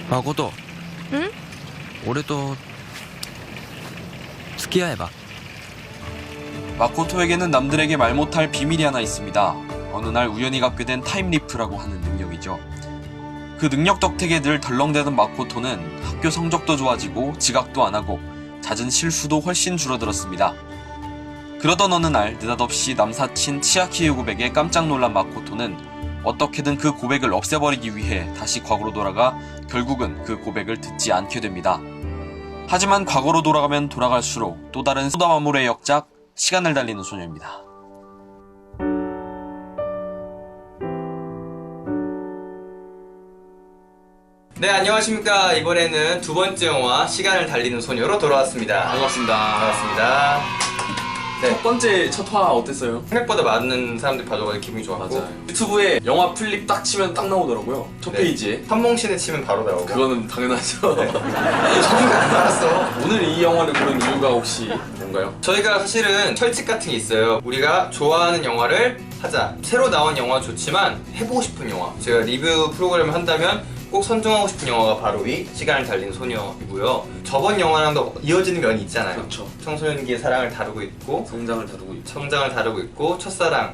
誠、ん？俺と付き合えば？ 마코토에게는 남들에게 말 못할 비밀이 하나 있습니다. 어느 날 우연히 갖게 된 타임리프라고 하는 능력이죠. 그 능력 덕택에 늘 덜렁대던 마코토는 학교 성적도 좋아지고 지각도 안 하고 잦은 실수도 훨씬 줄어들었습니다. 그러던 어느 날 느닷없이 남사친 치아키의 고백에 깜짝 놀란 마코토는 어떻게든 그 고백을 없애버리기 위해 다시 과거로 돌아가 결국은 그 고백을 듣지 않게 됩니다. 하지만 과거로 돌아가면 돌아갈수록 또 다른 소다마모루의 역작 시간을 달리는 소녀입니다. 네, 안녕하십니까. 이번에는 두 번째 영화 시간을 달리는 소녀로 돌아왔습니다. 반갑습니다. 반갑습니다. 네, 첫 번째 첫 화 어땠어요? 생각보다 많은 사람들이 봐줘가지고 기분이 좋았고 맞아요. 유튜브에 영화 플립 딱 치면 딱 나오더라고요. 첫 네. 페이지에. 선몽신에 치면 바로 나오고 그거는 당연하죠. 정말 안 알았어. 오늘 이 영화를 고른 이유가 혹시 뭔가요? 저희가 사실은 철칙 같은 게 있어요. 우리가 좋아하는 영화를 하자. 새로 나온 영화 좋지만 해보고 싶은 영화. 제가 리뷰 프로그램을 한다면 꼭 선정하고 싶은 영화가 바로 이 시간을 달리는 소녀이고요. 저번 영화랑도 이어지는 면이 있잖아요. 그렇죠. 청소년기의 사랑을 다루고 있고 성장을 다루고 있죠. 성장을 다루고 있고 첫사랑을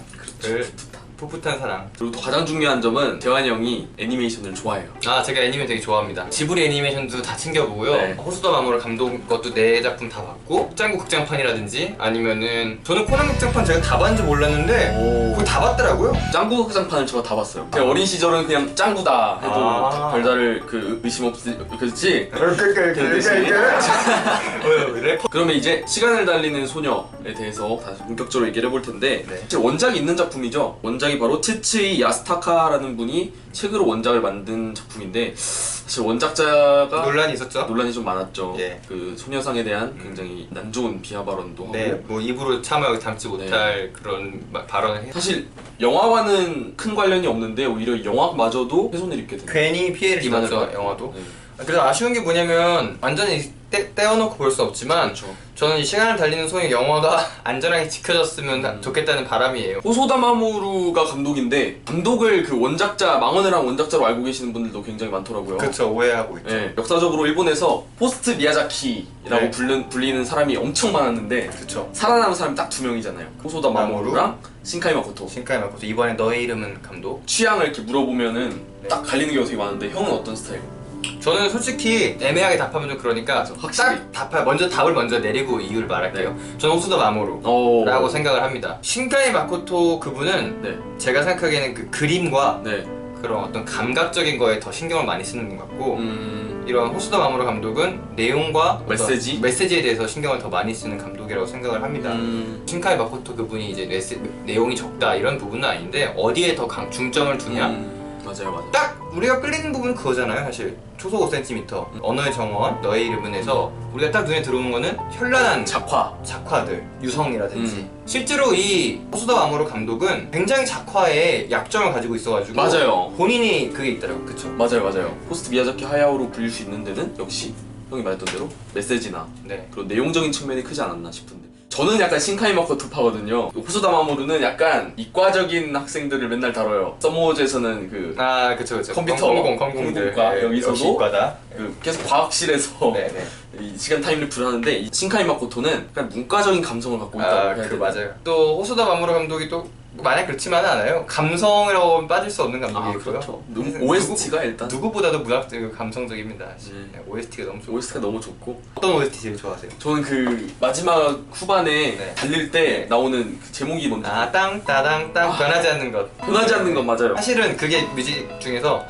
풋풋한 사랑. 그리고 또 가장 중요한 점은 재환이 형이 애니메이션을 좋아해요. 아, 제가 애니메 되게 좋아합니다. 지브리 애니메이션도 다 챙겨보고요. 네. 호소다 마모루 감독 것도 네 작품 다 봤고 짱구 극장판이라든지 아니면은 저는 코난 극장판 제가 다 봤는지 몰랐는데 그거 다 봤더라고요. 짱구 극장판을 제가 다 봤어요. 제가 어린 시절은 그냥 짱구다 해도 별다를 그 의심 없이 그렇지. 래퍼. 그러면 이제 시간을 달리는 소녀에 대해서 다시 본격적으로 얘기를 해볼 텐데 네. 사실 원작이 있는 작품이죠. 원작이 바로 츠츠이 야스타카라는 분이 책으로 원작을 만든 작품인데 사실 원작자가 논란이 있었죠? 논란이 좀 많았죠. 예. 그 소녀상에 대한 굉장히 안 좋은 비하 발언도 하고 네, 뭐 입으로 차마 담지 못할 그런 발언을 해서 사실 영화와는 큰 관련이 없는데 오히려 영화마저도 훼손을 입게 됩니다. 괜히 피해를 비난을 입었죠, 받고. 영화도. 네. 그래서 아쉬운 게 뭐냐면 완전히 떼어놓고 볼 수 없지만 그렇죠. 저는 이 시간을 달리는 소녀 영화가 안전하게 지켜졌으면 좋겠다는 바람이에요. 호소다 마모루가 감독인데 감독을 그 원작자 망언을 한 원작자로 알고 계시는 분들도 굉장히 많더라고요. 그렇죠, 오해하고 있죠. 네, 역사적으로 일본에서 포스트 미야자키라고 네. 불리는 사람이 엄청 많았는데 그렇죠. 살아남은 사람이 딱 두 명이잖아요. 호소다 마모루랑 신카이 마코토. 신카이 마코토. 이번에 너의 이름은 감독. 취향을 이렇게 물어보면은 네. 딱 갈리는 경우가 되게 많은데 형은 어떤 스타일? 저는 솔직히 애매하게 답하면 좀 그러니까 확실히. 먼저 답을 먼저 내리고 이유를 말할게요. 저는 호소다 마모루 오. 라고 생각을 합니다. 신카이 마코토 그분은 네. 제가 생각하기에는 그 그림과 네. 그런 어떤 감각적인 거에 더 신경을 많이 쓰는 것 같고 이런 호소다 마모루 감독은 내용과 메시지? 메시지에 대해서 신경을 더 많이 쓰는 감독이라고 생각을 합니다. 신카이 마코토 그분이 이제 내용이 적다 이런 부분은 아닌데 어디에 더 중점을 두냐? 맞아요, 맞아요. 딱 우리가 끌리는 부분은 그거잖아요. 사실 초속 5cm 언어의 정원 너의 이름은에서 우리가 딱 눈에 들어오는 거는 현란한 작화들 유성이라든지 실제로 이 호소다 마모루 감독은 굉장히 작화에 약점을 가지고 있어가지고 맞아요. 본인이 그게 있더라고요. 그쵸? 맞아요. 포스트 미야자키 하야오로 불릴 수 있는 데는 역시 형이 말했던 대로 메시지나 네. 그런 내용적인 측면이 크지 않았나 싶은데 저는 약간 신카이 마코토 파거든요. 호소다 마모루는 약간 이과적인 학생들을 맨날 다뤄요. 서머즈에서는 그 아 그쵸 컴퓨터, 컴공과 네, 여기서도 역시 이과다. 그 계속 과학실에서 네네. 이 시간 타임리프를 하는데 이 신카이 마코토는 약간 문과적인 감성을 갖고 있다고 해야 그 되나? 맞아요. 또 호소다 마모루 감독이 또 만약 그렇지만은 않아요. 감성이라고 하면 빠질 수 없는 감독이고요. 그렇죠. OST가 일단 누구보다도 문학적 감성적입니다. 네, OST가 너무 좋고. OST가 너무 좋고 어떤 OST 제일 좋아하세요? 저는 그 마지막 후반에 네. 달릴 때 나오는 그 제목이 뭔지 땅 따당 변하지 않는 것. 변하지 않는 건 맞아요. 사실은 그게 뮤직 중에서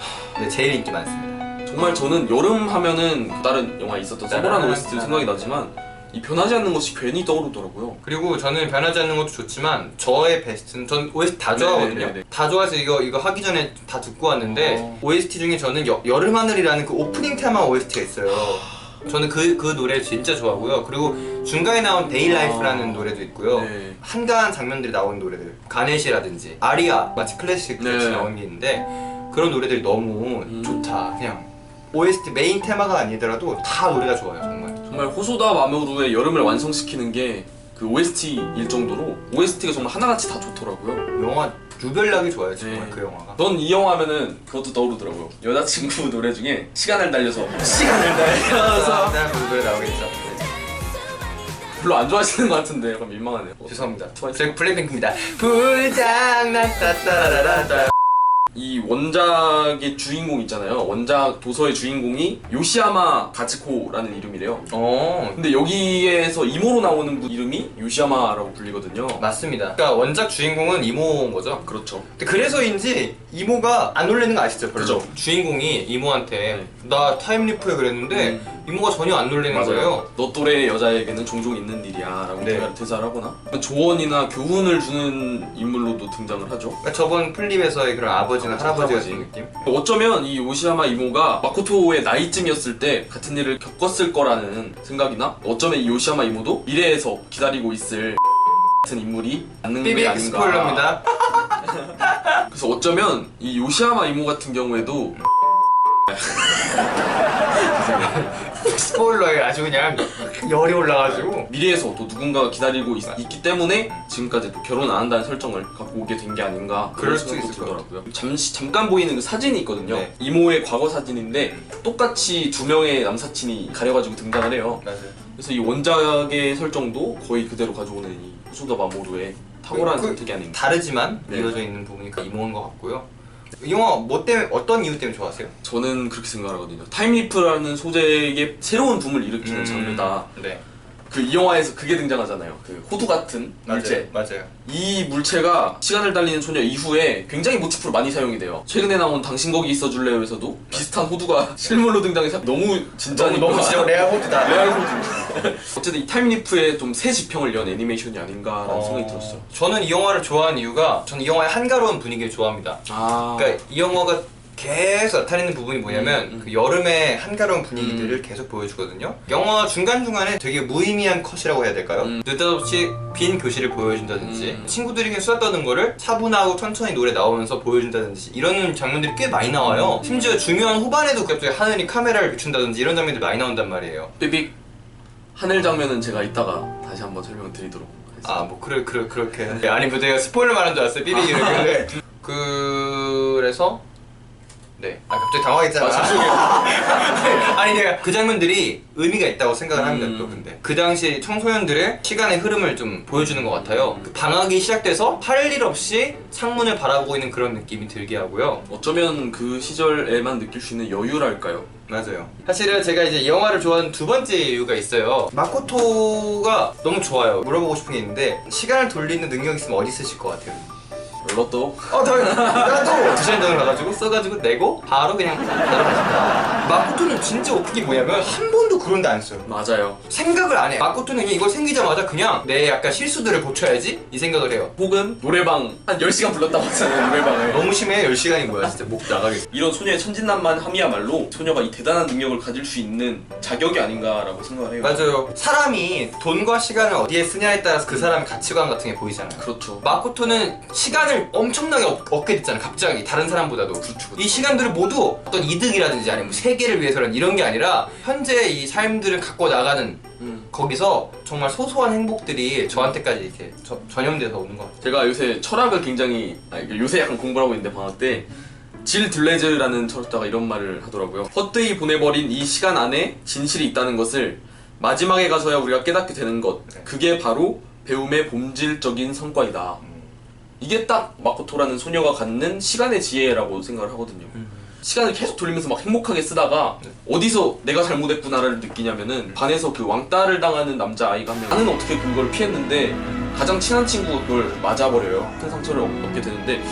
제일 인기 많습니다. 정말 저는 여름 하면은 다른 영화에 있었던 서버라는 OST도 생각이 나지만 이 변하지 않는 것이 괜히 떠오르더라고요. 그리고 저는 변하지 않는 것도 좋지만 저의 베스트는 전 OST 다 좋아하거든요. 네네네네. 다 좋아해서 이거 하기 전에 다 듣고 왔는데 OST 중에 저는 여름 하늘이라는 그 오프닝 테마 OST가 있어요. 저는 그 노래 진짜 좋아하고요. 그리고 중간에 나온 데이라이프라는 노래도 있고요. 네. 한가한 장면들이 나오는 노래들 가네시라든지 아리아 마치 클래식 같이 네. 나오는 게 있는데 그런 노래들이 너무 좋다. 그냥 OST 메인 테마가 아니더라도 다 노래가 좋아요. 정말. 정말 호소다 마모루의 여름을 완성시키는 게 그 OST일 정도로 OST가 정말 하나같이 다 좋더라고요. 영화 유별나게 좋아요 정말. 네. 그 영화가. 넌 이 영화 하면은 그것도 떠오르더라고요. 여자친구 노래 중에 시간을 달려서 시간을 달려서 그 노래 나오겠죠. 별로 안 좋아하시는 것 같은데 약간 민망하네요. 죄송합니다. 트와이스. 블랙핑크입니다. 불장난 따따라라라. 이 원작의 주인공 있잖아요. 원작 도서의 주인공이 요시야마 가츠코라는 이름이래요. 근데 여기에서 이모로 나오는 분 이름이 요시야마라고 불리거든요. 맞습니다. 그러니까 원작 주인공은 이모인 거죠. 그렇죠. 근데 그래서인지 이모가 안 놀리는 거 아시죠? 별로. 그죠. 주인공이 이모한테 네. 나 타임리프에 그랬는데 이모가 전혀 안 놀리는 거예요. 너 또래 여자에게는 종종 있는 일이야 라고 네. 대사를 하거나 조언이나 교훈을 주는 인물로도 등장을 하죠. 그러니까 저번 플립에서의 그런 아버지나 할아버지 같은 느낌? 어쩌면 이 오시야마 이모가 마코토의 나이쯤이었을 때 같은 일을 겪었을 거라는 생각이나 어쩌면 이 요시야마 이모도 미래에서 기다리고 있을 같은 인물이 맞는 게 삐빅 아닌가. 스포일러입니다. 그래서 어쩌면 이 요시야마 이모 같은 경우에도 스포일러에 아주 그냥 열이 올라가지고 미래에서 또 누군가가 기다리고 있기 때문에 지금까지 또 결혼 안 한다는 설정을 갖고 오게 된 게 아닌가 그럴 그런 수도 생각도 있을 것 들더라고요. 잠깐 보이는 그 사진이 있거든요. 네. 이모의 과거 사진인데 똑같이 두 명의 남사친이 가려가지고 등장을 해요. 맞아요. 그래서 이 원작의 설정도 거의 그대로 가져오는 이 호소다 마모루의 탁월한 선택이 아닌가. 다르지만 네. 이어져 있는 부분이 이모인 것 같고요. 이 영화 뭐 때문에 어떤 이유 때문에 좋아하세요? 저는 그렇게 생각하거든요. 타임리프라는 소재의 새로운 붐을 일으키는 장르다. 네. 그 이 영화에서 그게 등장하잖아요. 그 호두 같은 물체. 맞아요. 이 물체가 시간을 달리는 소녀 이후에 굉장히 모티프로 많이 사용이 돼요. 최근에 나온 당신 거기 있어줄래요에서도 비슷한 호두가 실물로 등장해서 너무 진짜니까 너무 진짜 레알 호드다. 레알 호두. 어쨌든 이 타임리프에 좀 새 지평을 연 애니메이션이 아닌가라는 생각이 들었어요. 저는 이 영화를 좋아하는 이유가 저는 이 영화의 한가로운 분위기를 좋아합니다. 아, 그러니까 이 영화가 계속 나타내는 부분이 뭐냐면 그 여름의 한가로운 분위기들을 계속 보여주거든요. 영화 중간중간에 되게 무의미한 컷이라고 해야 될까요? 느닷없이 빈 교실을 보여준다든지 친구들이 수다 떠는 거를 차분하고 천천히 노래 나오면서 보여준다든지 이런 장면들이 꽤 많이 나와요. 심지어 중요한 후반에도 갑자기 하늘이 카메라를 비춘다든지 이런 장면들이 많이 나온단 말이에요. 삐빅 하늘 장면은 제가 이따가 다시 한번 설명을 드리도록 하겠습니다. 아, 뭐 그렇게 아니 뭐 내가 스포일러 말한 줄 알았어요. 삐빅 이러길래 그래서 네. 아 갑자기 당황했잖아. 죄송해요. 아니 내가 그 장면들이 의미가 있다고 생각을 합니다. 또 근데 그 당시 청소년들의 시간의 흐름을 좀 보여주는 것 같아요. 그 방학이 시작돼서 할 일 없이 창문을 바라보고 있는 그런 느낌이 들게 하고요. 어쩌면 그 시절에만 느낄 수 있는 여유랄까요? 맞아요. 사실은 제가 이제 이 영화를 좋아하는 두 번째 이유가 있어요. 마코토가 너무 좋아요. 물어보고 싶은 게 있는데 시간을 돌리는 능력이 있으면 어디 쓰실 것 같아요? 로또? 나도 2시간 전에 가가지고 써가지고 내고 바로 그냥 날아가신다. 마코토는 진짜 웃긴 게 뭐냐면 한 번도 그런 데 안 써요. 맞아요. 생각을 안 해. 마코토는 그냥 이걸 생기자마자 그냥 내 약간 실수들을 고쳐야지 이 생각을 해요. 혹은 노래방 한 10시간 불렀다고 하잖아요. 노래방을. 너무 심해. 10시간이 뭐야 진짜 목 나가겠어. 이런 소녀의 천진난만함이야말로 소녀가 이 대단한 능력을 가질 수 있는 자격이 아닌가라고 생각을 해요. 맞아요. 사람이 돈과 시간을 어디에 쓰냐에 따라서 그 사람의 가치관 같은 게 보이잖아요. 그렇죠. 마코토는 시간을 엄청나게 얻게 됐잖아요. 갑자기 다른 사람보다도. 그렇죠. 이 시간들을 모두 어떤 이득이라든지 아니면 뭐 세계를 위해서라는 이런 게 아니라 현재 이 삶들을 갖고 나가는 거기서 정말 소소한 행복들이 저한테까지 이렇게 전염돼서 오는 것 같아요. 제가 요새 철학을 굉장히 요새 약간 공부를 하고 있는데 방학 때 질 들레즈라는 철학자가 이런 말을 하더라고요. 헛되이 보내버린 이 시간 안에 진실이 있다는 것을 마지막에 가서야 우리가 깨닫게 되는 것, 그게 바로 배움의 본질적인 성과이다. 이게 딱 마코토라는 소녀가 갖는 시간의 지혜라고 생각을 하거든요. 시간을 계속 돌리면서 막 행복하게 쓰다가 어디서 내가 잘못했구나를 느끼냐면은 반에서 그 왕따를 당하는 남자아이가 한 명, 나는 어떻게 그걸 피했는데 가장 친한 친구가 그걸 맞아버려요. 큰 상처를 얻게 되는데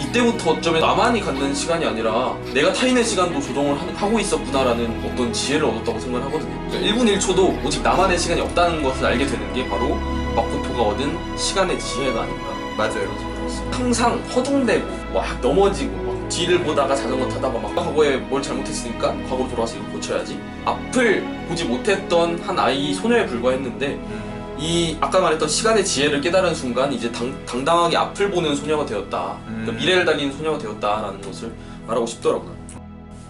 이때부터 어쩌면 나만이 갖는 시간이 아니라 내가 타인의 시간도 조정을 하고 있었구나라는 어떤 지혜를 얻었다고 생각을 하거든요. 그러니까 1분 1초도 오직 나만의 시간이 없다는 것을 알게 되는 게 바로 마코토가 얻은 시간의 지혜가 아닌가. 맞아요. 항상 허둥대고 막 넘어지고 막 뒤를 보다가 자전거 타다가 막 과거에 뭘 잘못했으니까 과거로 돌아가서 이거 고쳐야지. 앞을 보지 못했던 한 아이 소녀에 불과했는데 이 아까 말했던 시간의 지혜를 깨달은 순간 이제 당당하게 앞을 보는 소녀가 되었다. 그러니까 미래를 달리는 소녀가 되었다라는 것을 말하고 싶더라고요.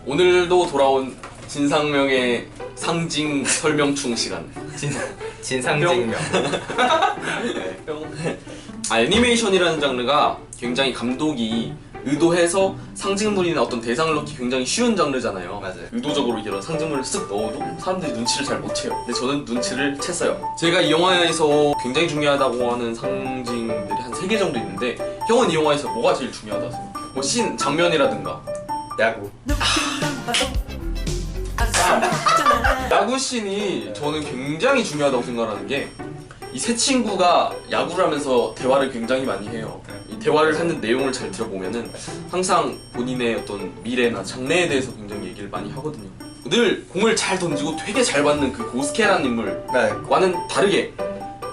오늘도 돌아온 진상명의 상징 설명충 시간. 진상증명. 애니메이션이라는 장르가 굉장히 감독이 의도해서 상징물이나 어떤 대상을 넣기 굉장히 쉬운 장르잖아요. 맞아요. 의도적으로 이런 상징물을 쓱 넣어도 사람들이 눈치를 잘 못 채요. 근데 저는 눈치를 챘어요. 제가 이 영화에서 굉장히 중요하다고 하는 상징들이 한 3개 정도 있는데 형은 이 영화에서 뭐가 제일 중요하다고 생각해요? 뭐 씬, 장면이라든가 야구. 야구 씬이 저는 굉장히 중요하다고 생각하는 게 이 세 친구가 야구를 하면서 대화를 굉장히 많이 해요. 이 대화를 하는 내용을 잘 들어보면은 항상 본인의 어떤 미래나 장래에 대해서 굉장히 얘기를 많이 하거든요. 늘 공을 잘 던지고 되게 잘 받는 그 고스케라는 인물과는 네. 다르게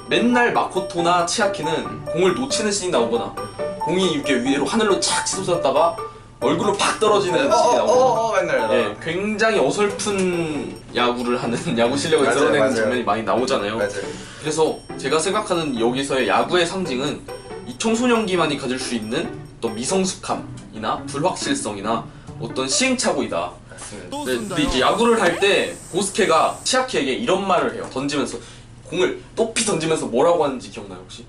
맨날 마코토나 치아키는 공을 놓치는 씬이 나오거나 공이 이렇게 위로 하늘로 착 치솟았다가 얼굴로 팍 떨어지는 씬이 나오거나 맨날. 예, 굉장히 어설픈 야구를 하는 야구 실력을 맞아요, 드러내는 맞아요. 장면이 많이 나오잖아요. 맞아요. 그래서 제가 생각하는 여기서의 야구의 상징은 이 청소년기만이 가질 수 있는 어떤 미성숙함이나 불확실성이나 어떤 시행착오이다. 맞습니다. 근데 이제 야구를 할 때 고스케가 치아키에게 이런 말을 해요. 던지면서 공을 높이 던지면서 뭐라고 하는지 기억나요 혹시?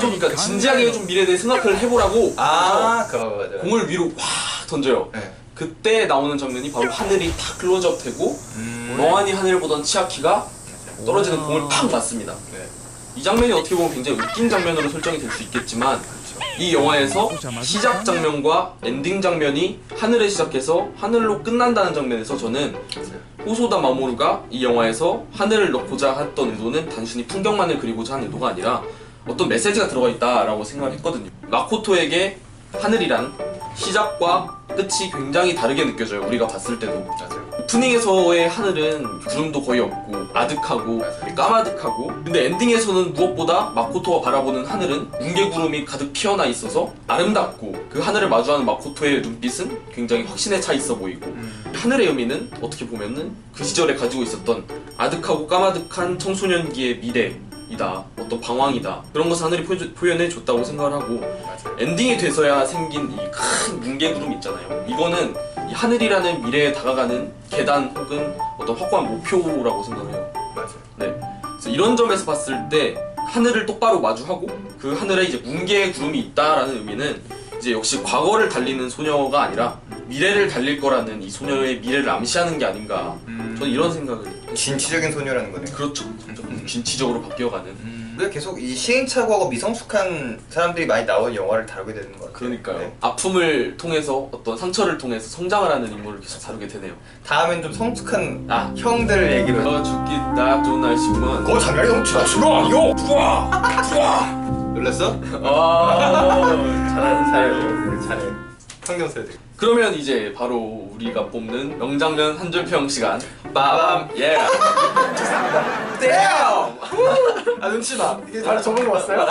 좀 그러니까 진지하게 좀 미래에 대해 생각을 해보라고 그거 맞아요. 공을 위로 확 던져요. 네. 그때 나오는 장면이 바로 하늘이 탁 클로즈업 되고 멍하니 하늘을 보던 치아키가 떨어지는 공을 팍 맞습니다. 네. 이 장면이 어떻게 보면 굉장히 웃긴 장면으로 설정이 될 수 있겠지만 이 영화에서 시작 장면과 엔딩 장면이 하늘에 시작해서 하늘로 끝난다는 장면에서 저는 호소다 마모루가 이 영화에서 하늘을 넣고자 했던 의도는 단순히 풍경만을 그리고자 한 의도가 아니라 어떤 메시지가 들어가 있다라고 생각을 했거든요. 마코토에게 하늘이란 시작과 끝이 굉장히 다르게 느껴져요. 우리가 봤을 때도. 맞아요. 오프닝에서의 하늘은 구름도 거의 없고 아득하고 까마득하고, 근데 엔딩에서는 무엇보다 마코토가 바라보는 하늘은 뭉게구름이 가득 피어나 있어서 아름답고, 그 하늘을 마주하는 마코토의 눈빛은 굉장히 확신에 차 있어 보이고, 하늘의 의미는 어떻게 보면은 그 시절에 가지고 있었던 아득하고 까마득한 청소년기의 미래이다, 어떤 방황이다, 그런 것을 하늘이 표현해 줬다고 생각을 하고, 맞아요. 엔딩이 돼서야 생긴 이 큰 뭉게구름 있잖아요. 이거는 이 하늘이라는 미래에 다가가는 계단 혹은 어떤 확고한 목표라고 생각해요. 맞아요. 네. 그래서 이런 점에서 봤을 때 하늘을 똑바로 마주하고 그 하늘에 이제 뭉게구름이 있다라는 의미는 이제 역시 과거를 달리는 소녀가 아니라 미래를 달릴 거라는 이 소녀의 미래를 암시하는 게 아닌가. 저는 이런 생각을 했어요. 진취적인 소녀라는 거네요. 그렇죠. 점점 진취적으로 바뀌어가는. 우리가 계속 이 시행착오하고 미성숙한 사람들이 많이 나오는 영화를 다루게 되는 것 같아요. 그러니까요. 네. 아픔을 통해서 어떤 상처를 통해서 성장을 하는 인물을 계속 다루게 되네요. 다음엔 좀 성숙한 형들 얘기로. 너 죽기 딱 좋은 날씨구만. 그거 장난이 너무 지나치고 아니요. 놀랐어? 잘해. 평균 그러면 이제 바로 우리가 뽑는 명장면 한 줄 평 시간. 빠밤. 예. damn. 아 눈치나. 이게 잘 적은 거 봤어요?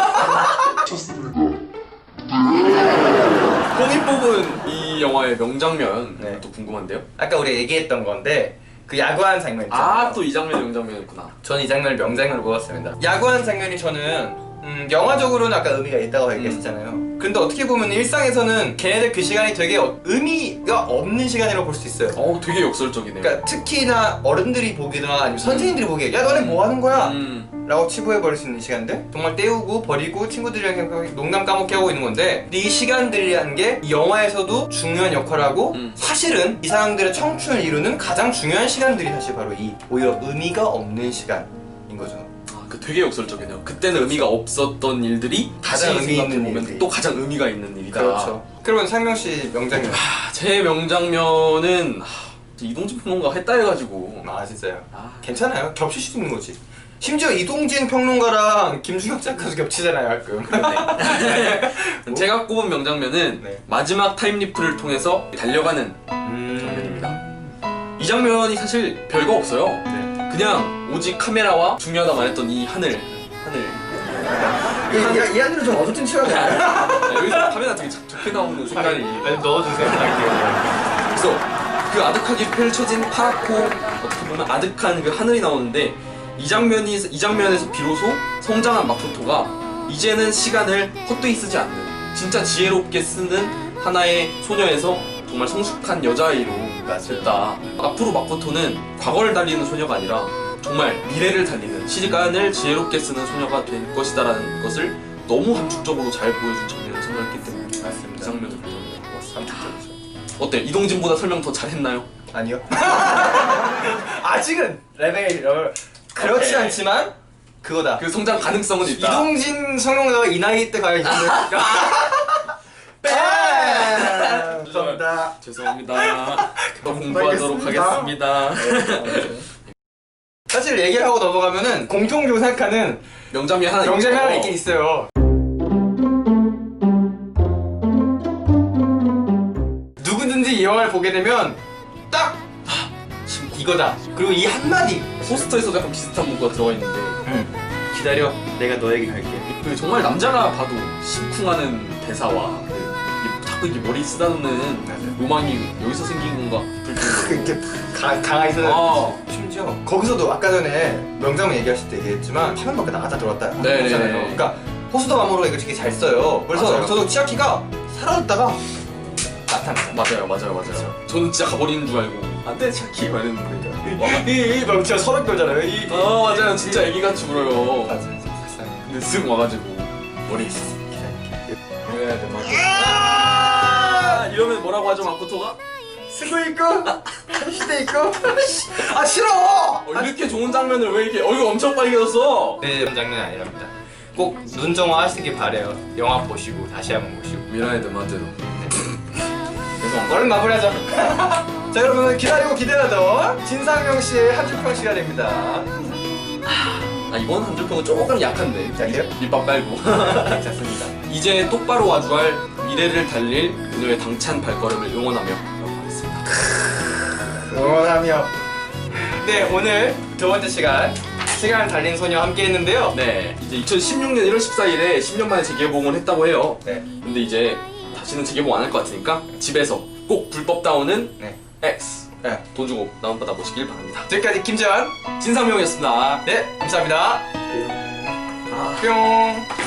본인 뽑은 이 영화의 명장면 네. 또 궁금한데요. 아까 우리 얘기했던 건데 그 야구하는 장면 있잖아요. 또 이 장면이 명장면이었구나. 저는 이 장면을 명장면으로 뽑았습니다. 야구하는 장면이 저는 영화적으로는 아까 의미가 있다고 얘기했잖아요. 근데 어떻게 보면 일상에서는 걔네들 그 시간이 되게 의미가 없는 시간이라고 볼 수 있어요. 되게 역설적이네요. 그러니까 특히나 어른들이 보기나 아니면 선생님들이 보기에 야 너네 뭐 하는 거야? 라고 치부해버릴 수 있는 시간들, 정말 때우고 버리고 친구들이랑 농담 까먹게 하고 있는 건데, 근데 이 시간들이라는 게 이 영화에서도 중요한 역할을 하고 사실은 이 사람들의 청춘을 이루는 가장 중요한 시간들이 사실 바로 이 오히려 의미가 없는 시간인 거죠. 되게 역설적이네요. 그때는 의미가 없었던 일들이 다시 가장 의미 있는 생각해보면 일들이. 또 가장 의미가 있는 일이다. 그렇죠. 그러면 상명씨 명장면. 제 명장면은 이동진 평론가가 했다 해가지고. 진짜요? 괜찮아요. 겹칠 수 있는 거지. 심지어 이동진 평론가랑 김수혁 작가도 겹치잖아요, 가끔. 제가 꼽은 명장면은 네. 마지막 타임리프를 통해서 달려가는 장면입니다. 이 장면이 사실 별거 없어요. 네. 그냥 오직 카메라와 중요하다만 했던 이 하늘. 이 안으로 좀 어두운 치워야 돼. 여기서 카메라 되게 좋게 나오는 순간이. 넣어주세요. 그래서 그 아득하게 펼쳐진 파랗고 어떻게 보면 아득한 그 하늘이 나오는데, 이 장면에서 비로소 성장한 마코토가 이제는 시간을 헛되이 쓰지 않는, 진짜 지혜롭게 쓰는 하나의 소녀에서 정말 성숙한 여자아이로 됐다. 앞으로 마코토는 과거를 달리는 소녀가 아니라 정말 미래를 달리는 시간을 지혜롭게 쓰는 소녀가 될 것이다라는 것을 너무 함축적으로 잘 보여준 장면을 설명했기 때문에 맞습니다. 그 장면을 좋았습니다. 어때? 이동진보다 설명 더 잘했나요? 아니요. 아직은 레벨이 그렇지 오케이. 않지만 그거다. 그 성장 가능성은 있다. 이동진 성룡가가 이 나이 때 가야 힘들까? 뺨! 감사합니다. 죄송합니다. 더 공부하도록 하겠습니다. 사실 얘기를 하고 넘어가면은 공통적으로 생각하는 명장면 하나 명장면 하나 있죠. 있긴 있어요. 누구든지 이 영화를 보게 되면 딱 이거다. 그리고 이 한마디. 포스터에서도 약간 비슷한 문구가 들어가 있는데 기다려, 내가 너에게 갈게. 그 정말 남자가 봐도 심쿵하는 대사와 자꾸 이게 머리 쓰다듬는 맞아요. 로망이 여기서 생긴 건가 싶을 이렇게 강하게 쓰는. 정도로 심지어 거기서도 아까 전에 명장면 얘기하실 때 얘기했지만 화면 밖에 나갔다 들어왔다 네. 하잖아요. 그러니까 호수다 마모루가 이거 되게 잘 써요. 그래서 맞아요. 저도 치아키가 사라졌다가 나타났어요. 맞아요. 저는 진짜 가버리는 줄 알고 안돼 차키 이랬는데 막 진짜 서럽게 오잖아요. 맞아요 진짜 애기같이 울어요. 맞아요. 세상에. 근데 쓱 와가지고 머리 그래야 돼, 맞아. 이러면 뭐라고 하죠 마코토가? 쓰고 있고 한시대 있고 아 싫어. 이렇게 좋은 장면을 왜 이렇게 얼굴 엄청 빨개졌어? 네, 이런 장면이 아니랍니다. 꼭 눈정화 하시길 바래요. 영화 보시고 다시 한번 보시고. 미라의 마대로. 얼른 마무리하자. 자, 여러분 기다리고 기대하던 진상명 씨의 한 줄 평 시간입니다. 아 이번 한 줄평은 조금 약한데. 약해요? 밑밥 깔고. 괜찮습니다. 이제 똑바로 와주할 미래를 달릴 그녀의 당찬 발걸음을 응원하며 하겠습니다. 응원하며. 네, 오늘 두 번째 시간을 달린 소녀 함께 했는데요. 네, 이제 2016년 1월 14일에 10년 만에 재개봉을 했다고 해요. 네. 근데 이제 다시는 재개봉 안 할 것 같으니까 집에서 꼭 불법 다운은 네. X 네. 돈 주고 다운받아 보시길 바랍니다. 지금까지 김재환. 진상명이었습니다. 네, 감사합니다. 뿅.